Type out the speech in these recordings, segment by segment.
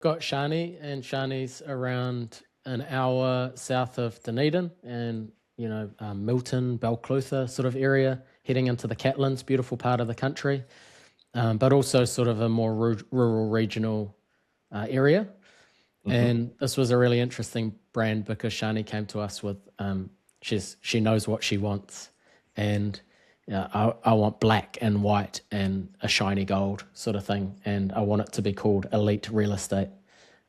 got Shani, and Shani's around an hour south of Dunedin, and Milton, Balclutha sort of area, heading into the Catlins, beautiful part of the country, but also sort of a more rural regional area. And this was a really interesting brand because Shani came to us with she knows what she wants, and I want black and white and a shiny gold sort of thing, and I want it to be called Elite Real Estate.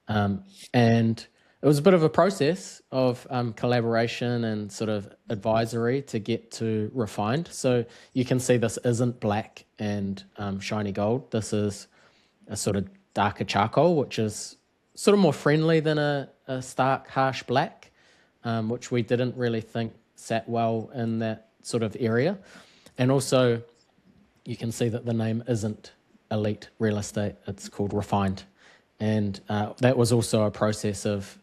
And it was a bit of a process of collaboration and sort of advisory to get to refined. So you can see this isn't black and shiny gold. This is a sort of darker charcoal, which is sort of more friendly than a stark, harsh black, which we didn't really think sat well in that sort of area. And also, you can see that the name isn't Elite Real Estate, it's called Refined. And that was also a process of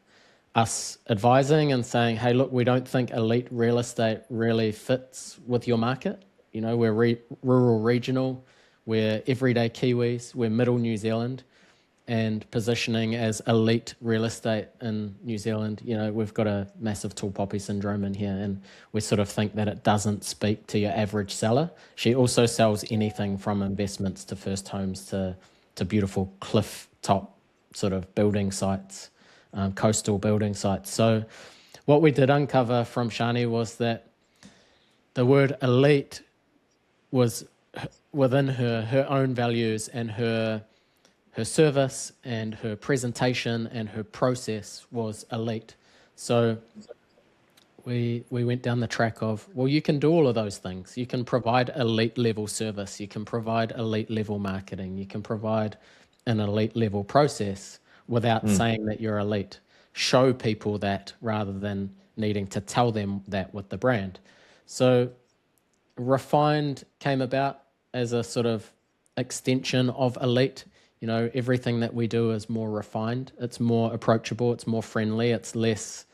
us advising and saying, hey, look, we don't think elite real estate really fits with your market. We're rural regional, we're everyday Kiwis, we're middle New Zealand, and positioning as elite real estate in New Zealand, we've got a massive tall poppy syndrome in here, and we sort of think that it doesn't speak to your average seller. She also sells anything from investments to first homes to beautiful cliff top sort of building sites, coastal building sites. So what we did uncover from Shani was that the word elite was within her own values, and her service and her presentation and her process was elite. So we went down the track of, well, you can do all of those things. You can provide elite level service. You can provide elite level marketing. You can provide an elite level process without saying that you're elite. Show people that rather than needing to tell them that with the brand. So Refined came about as a sort of extension of elite. Everything that we do is more refined. It's more approachable. It's more friendly. It's less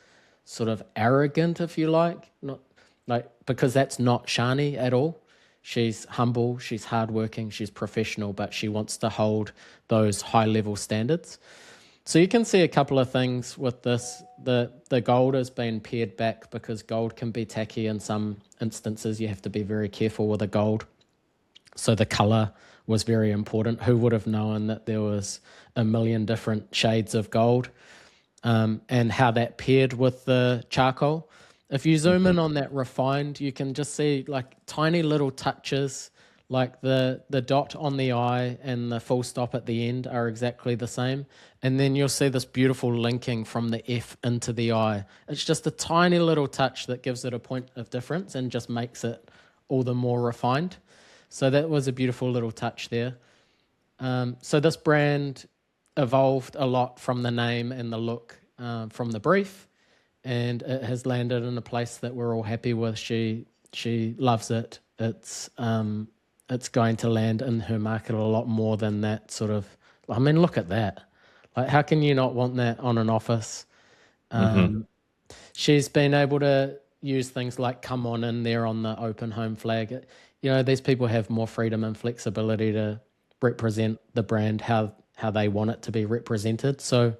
sort of arrogant, if you like. Not like, because that's not Shani at all. She's humble. She's hardworking. She's professional, but she wants to hold those high level standards. So you can see a couple of things with this. The gold has been pared back because gold can be tacky in some instances. You have to be very careful with the gold. So the color was very important. Who would have known that there was a million different shades of gold, and how that paired with the charcoal. If you zoom in on that Refined, you can just see like tiny little touches, like the dot on the I and the full stop at the end are exactly the same. And then you'll see this beautiful linking from the F into the I. It's just a tiny little touch that gives it a point of difference and just makes it all the more refined. So that was a beautiful little touch there. So this brand evolved a lot from the name and the look from the brief, and it has landed in a place that we're all happy with. She loves it. It's going to land in her market a lot more than that sort of. I mean, look at that. Like, how can you not want that on an office? She's been able to use things like come on in there on the open home flag. These people have more freedom and flexibility to represent the brand how they want it to be represented. So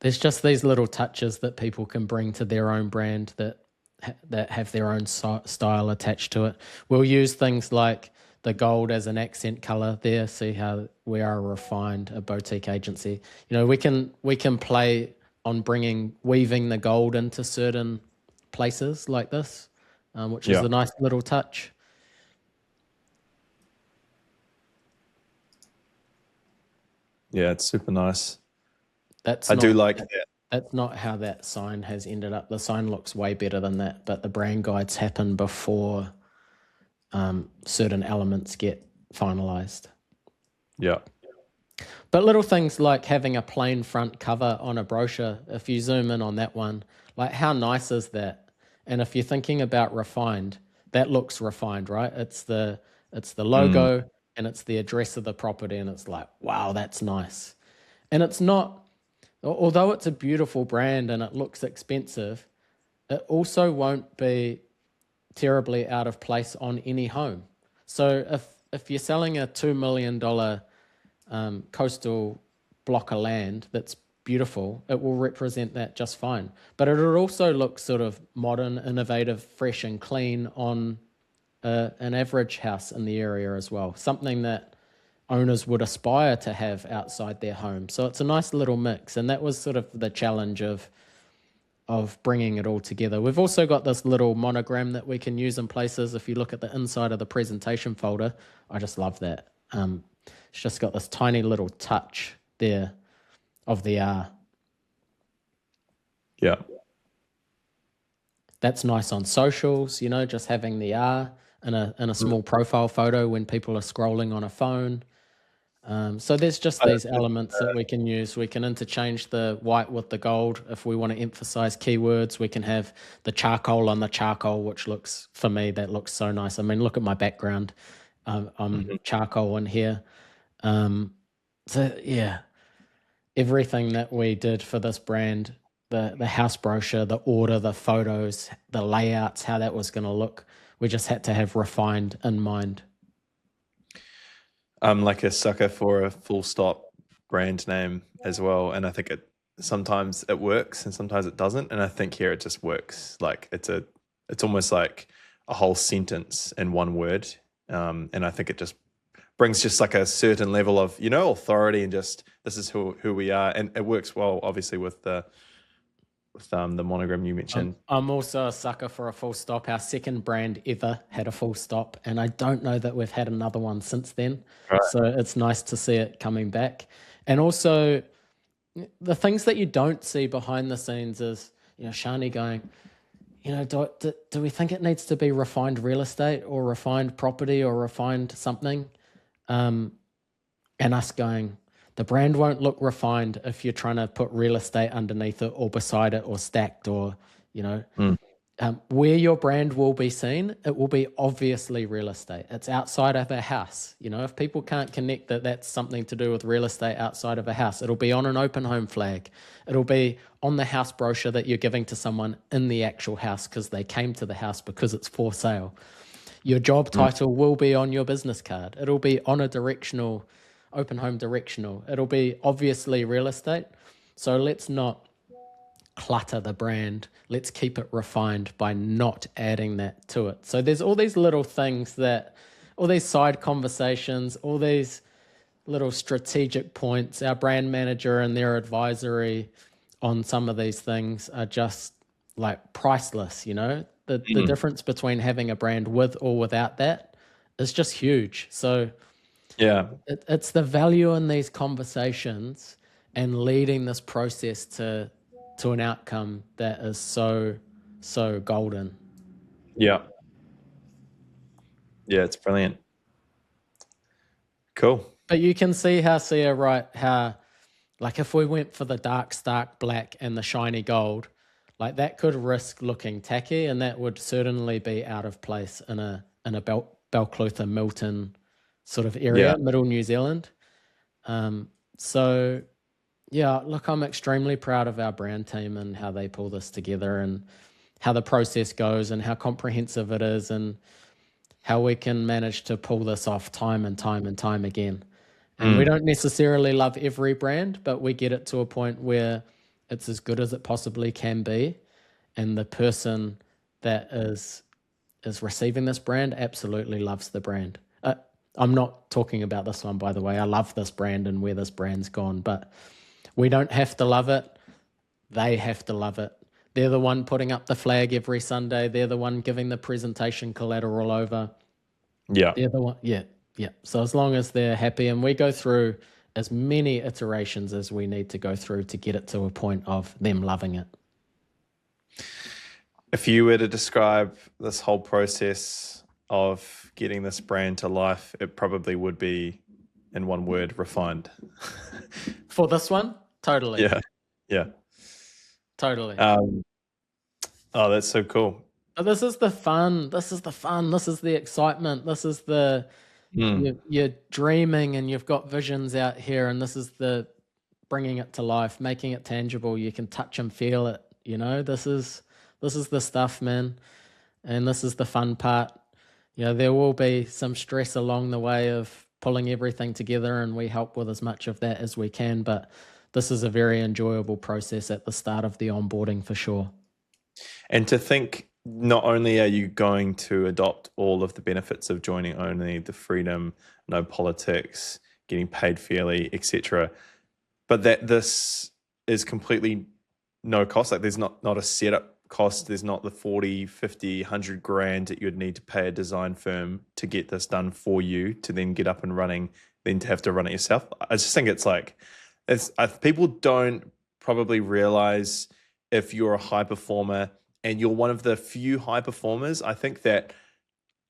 there's just these little touches that people can bring to their own brand that have their own style attached to it. We'll use things like the gold as an accent color there. See how we are refined, a boutique agency. We can play on weaving the gold into certain places like this, which is a nice little touch. Yeah, it's super nice. I do like that. That's not how that sign has ended up. The sign looks way better than that, but the brand guides happen before certain elements get finalized. Yeah. But little things like having a plain front cover on a brochure, if you zoom in on that one, like how nice is that? And if you're thinking about refined, that looks refined, right? It's the logo and it's the address of the property, and it's like, wow, that's nice. And it's not, although it's a beautiful brand and it looks expensive, it also won't be terribly out of place on any home. So if you're selling a $2 million coastal block of land that's beautiful, it will represent that just fine. But it'll also look sort of modern, innovative, fresh, and clean on an average house in the area as well. Something that owners would aspire to have outside their home. So it's a nice little mix, and that was sort of the challenge of bringing it all together. We've also got this little monogram that we can use in places. If you look at the inside of the presentation folder, I just love that. It's just got this tiny little touch there of the R. Yeah. That's nice on socials, just having the R in a small profile photo when people are scrolling on a phone. So there's just these elements that we can use. We can interchange the white with the gold. If we want to emphasize keywords, we can have the charcoal on the charcoal, which looks, for me, that looks so nice. I mean, look at my background. I'm charcoal in here. So yeah, everything that we did for this brand, the house brochure, the order, the photos, the layouts, how that was going to look, we just had to have refined in mind. I'm like a sucker for a full stop brand name as well. And I think sometimes it works and sometimes it doesn't. And I think here it just works. Like it's almost like a whole sentence in one word. And I think it just brings just like a certain level of, authority and just, this is who we are. And it works well, obviously, with the monogram you mentioned. I'm also a sucker for a full stop. Our second brand ever had a full stop, and I don't know that we've had another one since then. Right. So it's nice to see it coming back. And also, the things that you don't see behind the scenes is, Shani going, do we think it needs to be refined real estate or refined property or refined something? And us going, the brand won't look refined if you're trying to put real estate underneath it or beside it or stacked or, where your brand will be seen, it will be obviously real estate. It's outside of a house. If people can't connect that that's something to do with real estate outside of a house, it'll be on an open home flag. It'll be on the house brochure that you're giving to someone in the actual house because they came to the house because it's for sale. Your job title will be on your business card. It'll be on a directional, open home directional. It'll be obviously real estate. So let's not clutter the brand. Let's keep it refined by not adding that to it. So there's all these little things all these side conversations, all these little strategic points. Our brand manager and their advisory on some of these things are just like priceless, The difference between having a brand with or without that is just huge. So yeah, it's the value in these conversations and leading this process to an outcome that is so golden. Yeah, it's brilliant. Cool. But you can see how like if we went for the dark stark black and the shiny gold, like that could risk looking tacky, and that would certainly be out of place in a Balclutha Milton sort of area, middle New Zealand. So yeah, look, I'm extremely proud of our brand team and how they pull this together and how the process goes and how comprehensive it is and how we can manage to pull this off time and time and time again. And we don't necessarily love every brand, but we get it to a point where it's as good as it possibly can be. And the person that is receiving this brand absolutely loves the brand. I'm not talking about this one, by the way. I love this brand and where this brand's gone, but we don't have to love it. They have to love it. They're the one putting up the flag every Sunday. They're the one giving the presentation collateral over. Yeah. They're the one. Yeah. So as long as they're happy, and we go through as many iterations as we need to go through to get it to a point of them loving it. If you were to describe this whole process of getting this brand to life, it probably would be, in one word, refined. For this one? Totally. Yeah. Totally. Oh, that's so cool. But this is the fun. This is the excitement. This is the you're dreaming and you've got visions out here, and this is the bringing it to life, making it tangible. You can touch and feel it. This is the stuff, man, and this is the fun part. There will be some stress along the way of pulling everything together, and we help with as much of that as we can. But this is a very enjoyable process at the start of the onboarding for sure. And to think, not only are you going to adopt all of the benefits of joining only, the freedom, no politics, getting paid fairly, etc., but that this is completely no cost. Like there's not a setup cost. There's not the 40, 50, 100 grand that you'd need to pay a design firm to get this done for you to then get up and running, then to have to run it yourself. I just think it's like, people don't probably realize if you're a high performer and you're one of the few high performers, I think that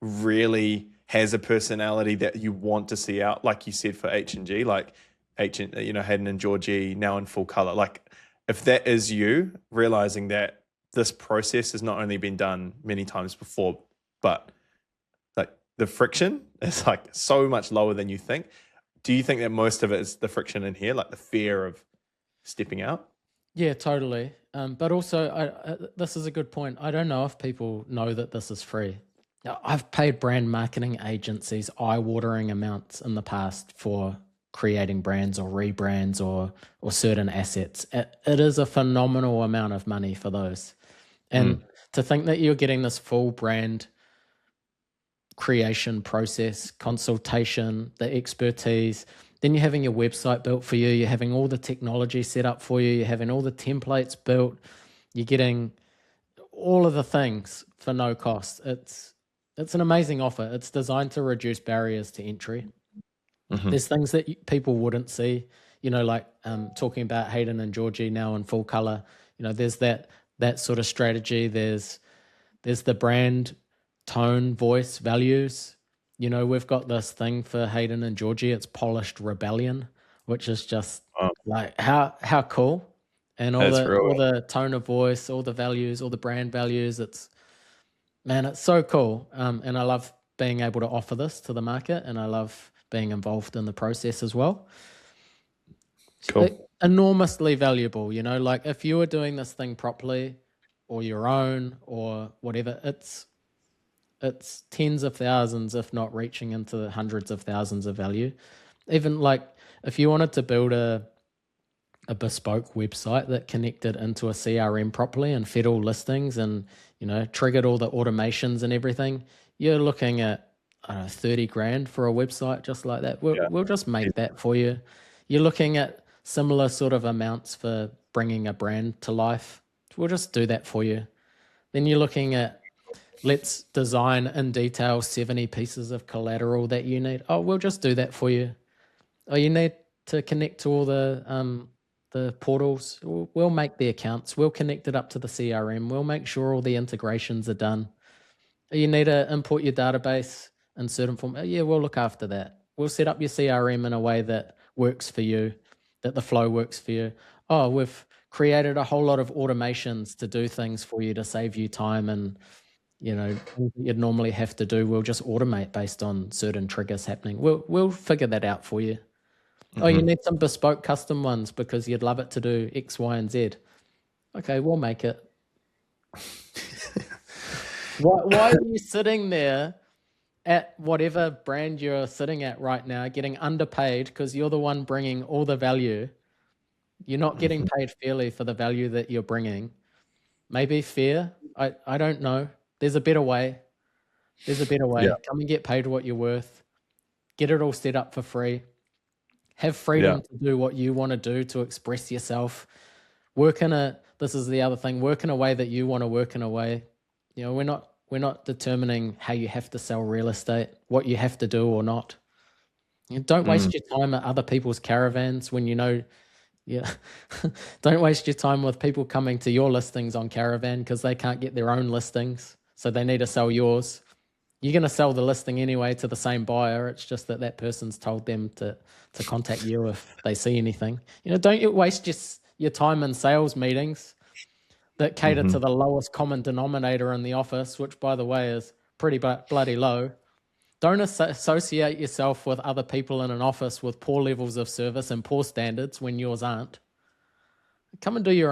really has a personality that you want to see out, like you said for H&G, like Hayden and Georgie now in full color. Like if that is you, realizing that this process has not only been done many times before, but like the friction is like so much lower than you think. Do you think that most of it is the friction in here, like the fear of stepping out? Yeah, totally. But also, this is a good point. I don't know if people know that this is free. Now, I've paid brand marketing agencies eye-watering amounts in the past for creating brands or rebrands or certain assets. It is a phenomenal amount of money for those. And to think that you're getting this full brand creation process, consultation, the expertise, then you're having your website built for you, you're having all the technology set up for you, you're having all the templates built, you're getting all of the things for no cost. It's an amazing offer. It's designed to reduce barriers to entry. There's things that people wouldn't see, like talking about Hayden and Georgie now in full color. There's that sort of strategy. There's the brand tone, voice, values. We've got this thing for Hayden and Georgie. It's polished rebellion, which is just like how cool. And all the tone of voice, all the values, all the brand values. It's so cool. And I love being able to offer this to the market, and I love being involved in the process as well. Cool. Enormously valuable, like if you were doing this thing properly or your own or whatever, it's tens of thousands, if not reaching into the hundreds of thousands of value. Even like if you wanted to build a bespoke website that connected into a CRM properly and fed all listings and, triggered all the automations and everything, you're looking at, 30 grand for a website just like that. We'll just make that for you. You're looking at similar sort of amounts for bringing a brand to life. We'll just do that for you. Then you're looking at, let's design in detail 70 pieces of collateral that you need. Oh, we'll just do that for you. Oh, you need to connect to all the portals. We'll make the accounts. We'll connect it up to the CRM. We'll make sure all the integrations are done. You need to import your database in certain form. Yeah, we'll look after that. We'll set up your CRM in a way that works for you, that the flow works for you. Oh, we've created a whole lot of automations to do things for you to save you time and, things that you'd normally have to do. We'll just automate based on certain triggers happening. We'll figure that out for you. Oh, you need some bespoke custom ones because you'd love it to do X, Y, and Z. Okay, we'll make it. Why are you sitting there at whatever brand you're sitting at right now, getting underpaid because you're the one bringing all the value? You're not getting paid fairly for the value that you're bringing. Maybe fair. I don't know. There's a better way. Yeah. Come and get paid what you're worth. Get it all set up for free. Have freedom to do what you want to do, to express yourself. This is the other thing, work in a way that you want to work in a way. We're not determining how you have to sell real estate, what you have to do or not. Don't waste your time at other people's caravans when don't waste your time with people coming to your listings on Caravan because they can't get their own listings, so they need to sell yours. You're going to sell the listing anyway to the same buyer. It's just that person's told them to contact you if they see anything. Don't waste your time in sales meetings that cater to the lowest common denominator in the office, which, by the way, is pretty bloody low. Don't associate yourself with other people in an office with poor levels of service and poor standards when yours aren't. Come and do your